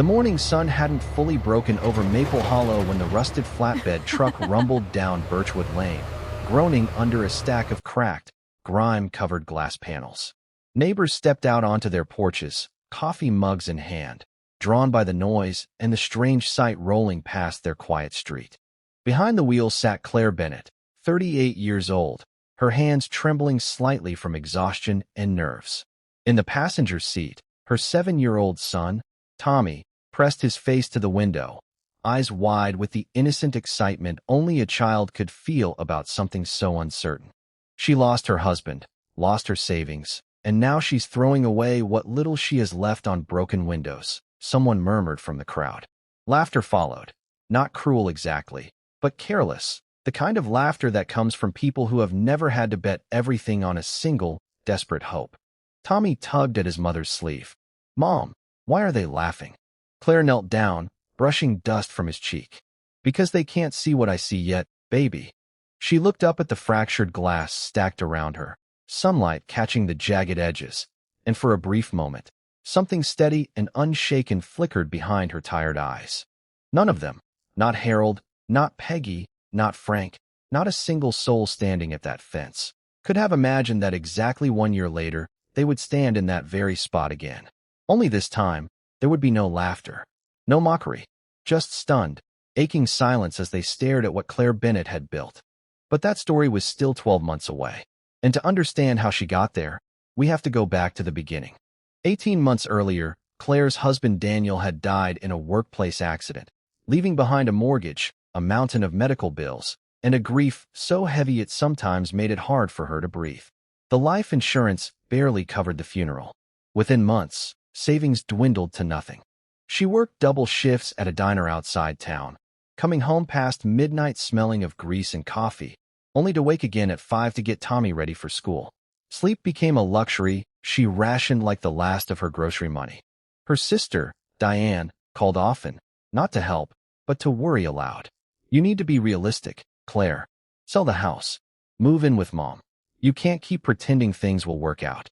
The morning sun hadn't fully broken over Maple Hollow when the rusted flatbed truck rumbled down Birchwood Lane, groaning under a stack of cracked, grime-covered glass panels. Neighbors stepped out onto their porches, coffee mugs in hand, drawn by the noise and the strange sight rolling past their quiet street. Behind the wheel sat Claire Bennett, 38 years old, her hands trembling slightly from exhaustion and nerves. In the passenger seat, her 7-year-old son, Tommy, pressed his face to the window, eyes wide with the innocent excitement only a child could feel about something so uncertain. She lost her husband, lost her savings, and now she's throwing away what little she has left on broken windows, someone murmured from the crowd. Laughter followed, not cruel exactly, but careless, the kind of laughter that comes from people who have never had to bet everything on a single, desperate hope. Tommy tugged at his mother's sleeve. "Mom, why are they laughing?" Claire knelt down, brushing dust from his cheek. "Because they can't see what I see yet, baby." She looked up at the fractured glass stacked around her, sunlight catching the jagged edges, and for a brief moment, something steady and unshaken flickered behind her tired eyes. None of them, not Harold, not Peggy, not Frank, not a single soul standing at that fence, could have imagined that exactly 1 year later, they would stand in that very spot again. Only this time, there would be no laughter, no mockery, just stunned, aching silence as they stared at what Claire Bennett had built. But that story was still 12 months away. And to understand how she got there, we have to go back to the beginning. 18 months earlier, Claire's husband Daniel had died in a workplace accident, leaving behind a mortgage, a mountain of medical bills, and a grief so heavy it sometimes made it hard for her to breathe. The life insurance barely covered the funeral. Within months, savings dwindled to nothing. She worked double shifts at a diner outside town, coming home past midnight smelling of grease and coffee, only to wake again at 5 to get Tommy ready for school. Sleep became a luxury she rationed like the last of her grocery money. Her sister, Diane, called often, not to help, but to worry aloud. "You need to be realistic, Claire. Sell the house. Move in with Mom. You can't keep pretending things will work out."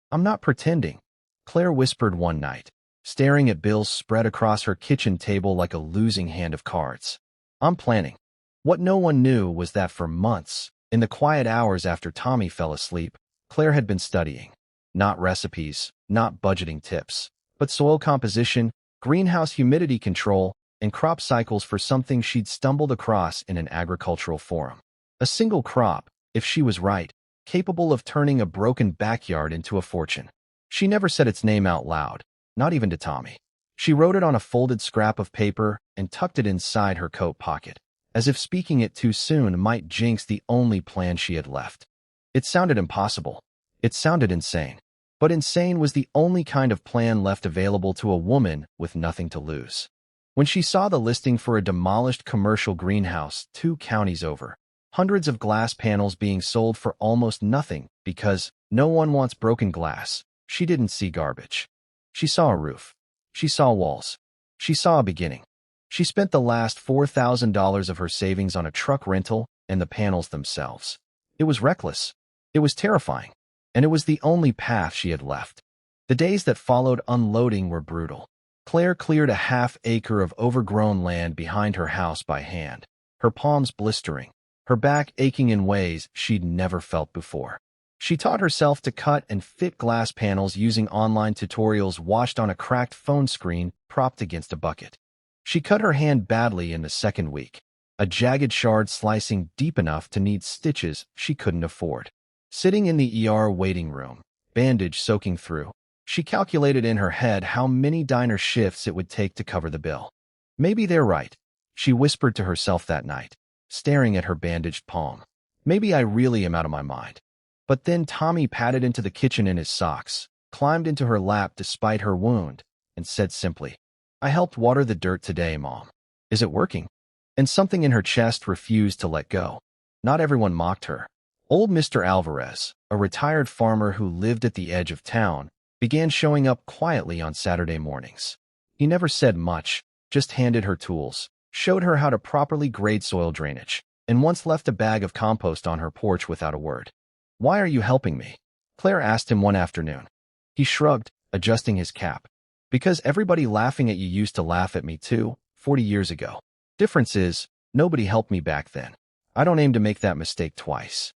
"I'm not pretending," Claire whispered one night, staring at bills spread across her kitchen table like a losing hand of cards. "I'm planning." What no one knew was that for months, in the quiet hours after Tommy fell asleep, Claire had been studying. Not recipes, not budgeting tips, but soil composition, greenhouse humidity control, and crop cycles for something she'd stumbled across in an agricultural forum. A single crop, if she was right, capable of turning a broken backyard into a fortune. She never said its name out loud, not even to Tommy. She wrote it on a folded scrap of paper and tucked it inside her coat pocket, as if speaking it too soon might jinx the only plan she had left. It sounded impossible. It sounded insane. But insane was the only kind of plan left available to a woman with nothing to lose. When she saw the listing for a demolished commercial greenhouse 2 counties over, hundreds of glass panels being sold for almost nothing because no one wants broken glass, she didn't see garbage. She saw a roof. She saw walls. She saw a beginning. She spent the last $4,000 of her savings on a truck rental and the panels themselves. It was reckless. It was terrifying. And it was the only path she had left. The days that followed unloading were brutal. Claire cleared a half-acre of overgrown land behind her house by hand, her palms blistering, her back aching in ways she'd never felt before. She taught herself to cut and fit glass panels using online tutorials watched on a cracked phone screen propped against a bucket. She cut her hand badly in the second week, a jagged shard slicing deep enough to need stitches she couldn't afford. Sitting in the ER waiting room, bandage soaking through, she calculated in her head how many diner shifts it would take to cover the bill. "Maybe they're right," she whispered to herself that night, staring at her bandaged palm. "Maybe I really am out of my mind." But then Tommy padded into the kitchen in his socks, climbed into her lap despite her wound, and said simply, "I helped water the dirt today, Mom. Is it working?" And something in her chest refused to let go. Not everyone mocked her. Old Mr. Alvarez, a retired farmer who lived at the edge of town, began showing up quietly on Saturday mornings. He never said much, just handed her tools, showed her how to properly grade soil drainage, and once left a bag of compost on her porch without a word. "Why are you helping me?" Claire asked him one afternoon. He shrugged, adjusting his cap. Because everybody laughing at you used to laugh at me too, 40 years ago. Difference is, nobody helped me back then. I don't aim to make that mistake twice.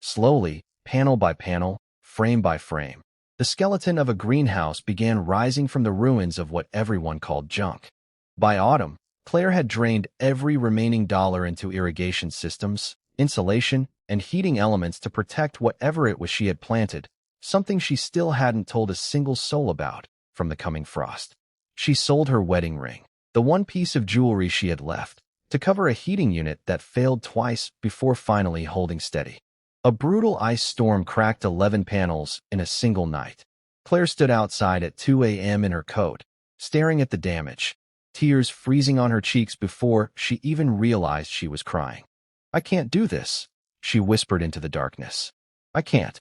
Slowly, panel by panel, frame by frame, the skeleton of a greenhouse began rising from the ruins of what everyone called junk. By autumn, Claire had drained every remaining dollar into irrigation systems, insulation, and heating elements to protect whatever it was she had planted, something she still hadn't told a single soul about, from the coming frost. She sold her wedding ring, the one piece of jewelry she had left, to cover a heating unit that failed twice before finally holding steady. A brutal ice storm cracked 11 panels in a single night. Claire stood outside at 2 a.m. in her coat, staring at the damage, tears freezing on her cheeks before she even realized she was crying. "I can't do this," she whispered into the darkness. "I can't."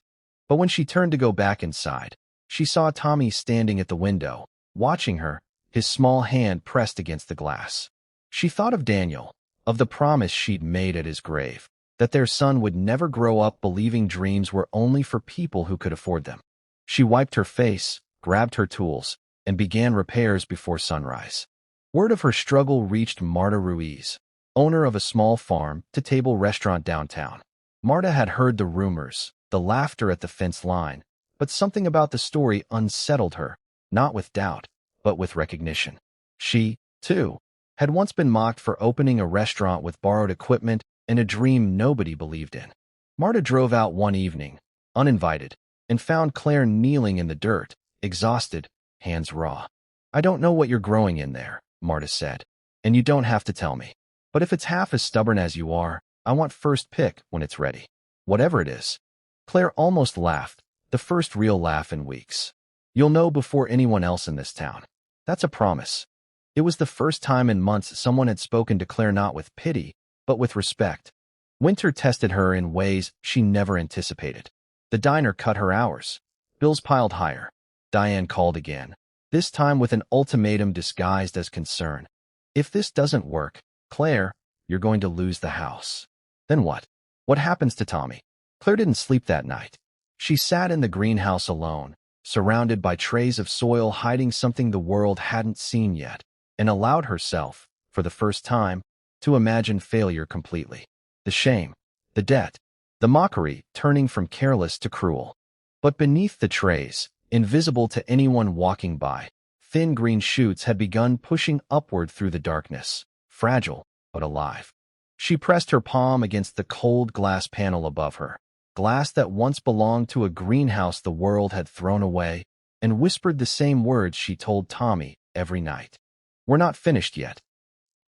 But when she turned to go back inside, she saw Tommy standing at the window, watching her, his small hand pressed against the glass. She thought of Daniel, of the promise she'd made at his grave, that their son would never grow up believing dreams were only for people who could afford them. She wiped her face, grabbed her tools, and began repairs before sunrise. Word of her struggle reached Marta Ruiz, owner of a small farm-to-table restaurant downtown. Marta had heard the rumors, the laughter at the fence line, but something about the story unsettled her, not with doubt, but with recognition. She, too, had once been mocked for opening a restaurant with borrowed equipment and a dream nobody believed in. Marta drove out one evening, uninvited, and found Claire kneeling in the dirt, exhausted, hands raw. "I don't know what you're growing in there," Marta said, "and you don't have to tell me. But if it's half as stubborn as you are, I want first pick when it's ready. Whatever it is." Claire almost laughed, the first real laugh in weeks. "You'll know before anyone else in this town. That's a promise." It was the first time in months someone had spoken to Claire not with pity, but with respect. Winter tested her in ways she never anticipated. The diner cut her hours. Bills piled higher. Diane called again, this time with an ultimatum disguised as concern. "If this doesn't work, Claire, you're going to lose the house." Then what? What happens to Tommy? Claire didn't sleep that night. She sat in the greenhouse alone, surrounded by trays of soil hiding something the world hadn't seen yet, and allowed herself, for the first time, to imagine failure completely. The shame, the debt, the mockery turning from careless to cruel. But beneath the trays, invisible to anyone walking by, thin green shoots had begun pushing upward through the darkness, fragile but alive. She pressed her palm against the cold glass panel above her, glass that once belonged to a greenhouse the world had thrown away, and whispered the same words she told Tommy every night. "We're not finished yet."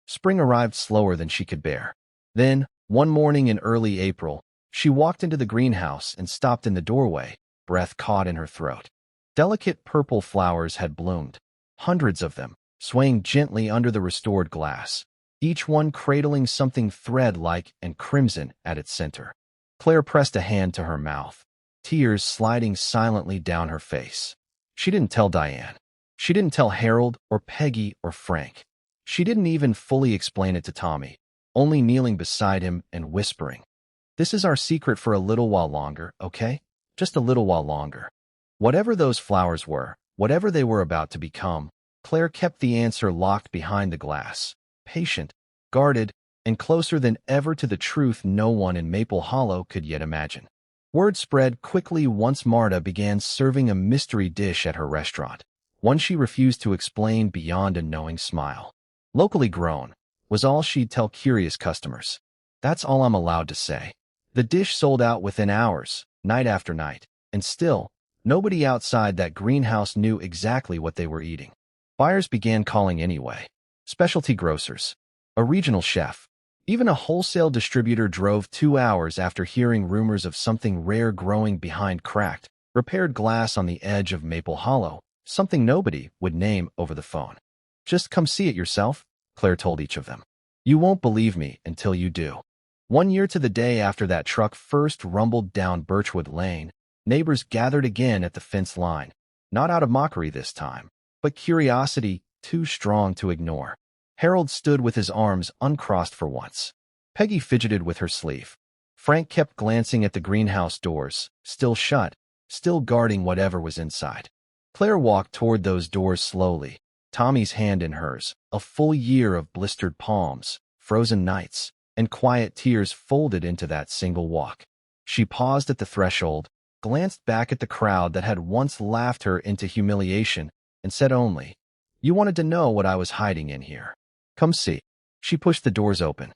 Spring arrived slower than she could bear. Then, one morning in early April, she walked into the greenhouse and stopped in the doorway, breath caught in her throat. Delicate purple flowers had bloomed, hundreds of them, swaying gently under the restored glass, each one cradling something thread-like and crimson at its center. Claire pressed a hand to her mouth, tears sliding silently down her face. She didn't tell Diane. She didn't tell Harold or Peggy or Frank. She didn't even fully explain it to Tommy, only kneeling beside him and whispering, "This is our secret for a little while longer, okay? Just a little while longer." Whatever those flowers were, whatever they were about to become, Claire kept the answer locked behind the glass, patient, guarded, and closer than ever to the truth no one in Maple Hollow could yet imagine. Word spread quickly once Marta began serving a mystery dish at her restaurant, one she refused to explain beyond a knowing smile. "Locally grown," was all she'd tell curious customers. "That's all I'm allowed to say." The dish sold out within hours, night after night, and still, nobody outside that greenhouse knew exactly what they were eating. Buyers began calling anyway. Specialty grocers, a regional chef, even a wholesale distributor drove 2 hours after hearing rumors of something rare growing behind cracked, repaired glass on the edge of Maple Hollow, something nobody would name over the phone. "Just come see it yourself," Claire told each of them. "You won't believe me until you do." 1 year to the day after that truck first rumbled down Birchwood Lane, neighbors gathered again at the fence line, not out of mockery this time, but curiosity too strong to ignore. Harold stood with his arms uncrossed for once. Peggy fidgeted with her sleeve. Frank kept glancing at the greenhouse doors, still shut, still guarding whatever was inside. Claire walked toward those doors slowly, Tommy's hand in hers, a full year of blistered palms, frozen nights, and quiet tears folded into that single walk. She paused at the threshold, glanced back at the crowd that had once laughed her into humiliation, and said only, "You wanted to know what I was hiding in here. Come see." She pushed the doors open.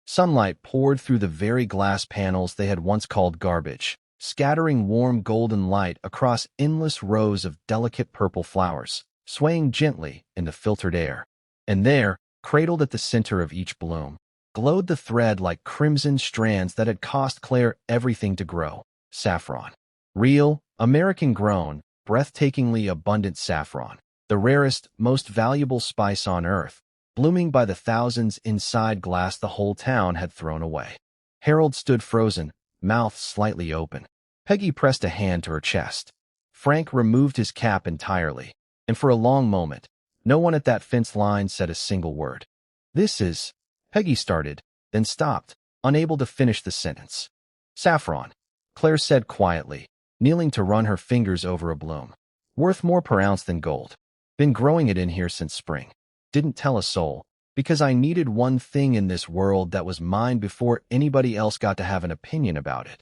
Sunlight poured through the very glass panels they had once called garbage, scattering warm golden light across endless rows of delicate purple flowers, swaying gently in the filtered air. And there, cradled at the center of each bloom, glowed the thread like crimson strands that had cost Claire everything to grow: saffron. Real, American-grown, breathtakingly abundant saffron, the rarest, most valuable spice on earth, blooming by the thousands inside glass the whole town had thrown away. Harold stood frozen, mouth slightly open. Peggy pressed a hand to her chest. Frank removed his cap entirely, and for a long moment, no one at that fence line said a single word. "This is—" Peggy started, then stopped, unable to finish the sentence. "Saffron," Claire said quietly, kneeling to run her fingers over a bloom. "Worth more per ounce than gold. Been growing it in here since spring. Didn't tell a soul, because I needed one thing in this world that was mine before anybody else got to have an opinion about it."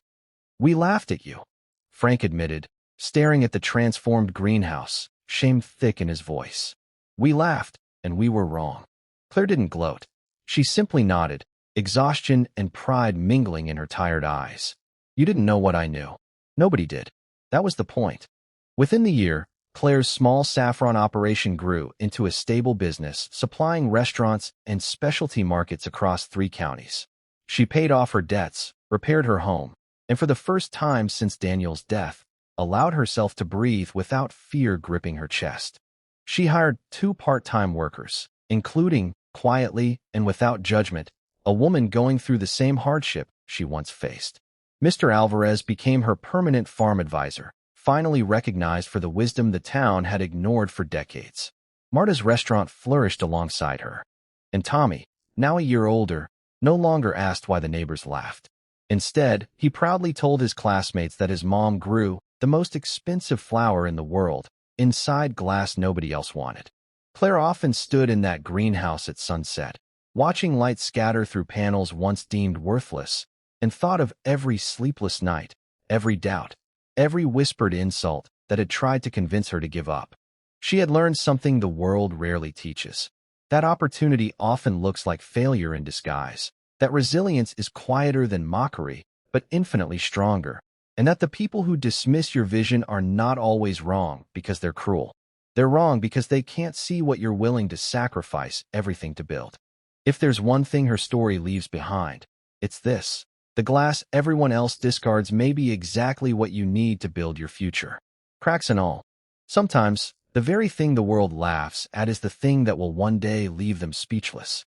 "We laughed at you," Frank admitted, staring at the transformed greenhouse, shame thick in his voice. "We laughed, and we were wrong." Claire didn't gloat. She simply nodded, exhaustion and pride mingling in her tired eyes. "You didn't know what I knew. Nobody did. That was the point." Within the year, Claire's small saffron operation grew into a stable business, supplying restaurants and specialty markets across 3 counties. She paid off her debts, repaired her home, and for the first time since Daniel's death, allowed herself to breathe without fear gripping her chest. She hired 2 part-time workers, including, quietly and without judgment, a woman going through the same hardship she once faced. Mr. Alvarez became her permanent farm advisor, finally recognized for the wisdom the town had ignored for decades. Marta's restaurant flourished alongside her. And Tommy, now a year older, no longer asked why the neighbors laughed. Instead, he proudly told his classmates that his mom grew the most expensive flower in the world, inside glass nobody else wanted. Claire often stood in that greenhouse at sunset, watching light scatter through panels once deemed worthless, and thought of every sleepless night, every doubt, every whispered insult that had tried to convince her to give up. She had learned something the world rarely teaches: that opportunity often looks like failure in disguise, that resilience is quieter than mockery, but infinitely stronger, and that the people who dismiss your vision are not always wrong because they're cruel. They're wrong because they can't see what you're willing to sacrifice everything to build. If there's one thing her story leaves behind, it's this: the glass everyone else discards may be exactly what you need to build your future. Cracks and all. Sometimes, the very thing the world laughs at is the thing that will one day leave them speechless.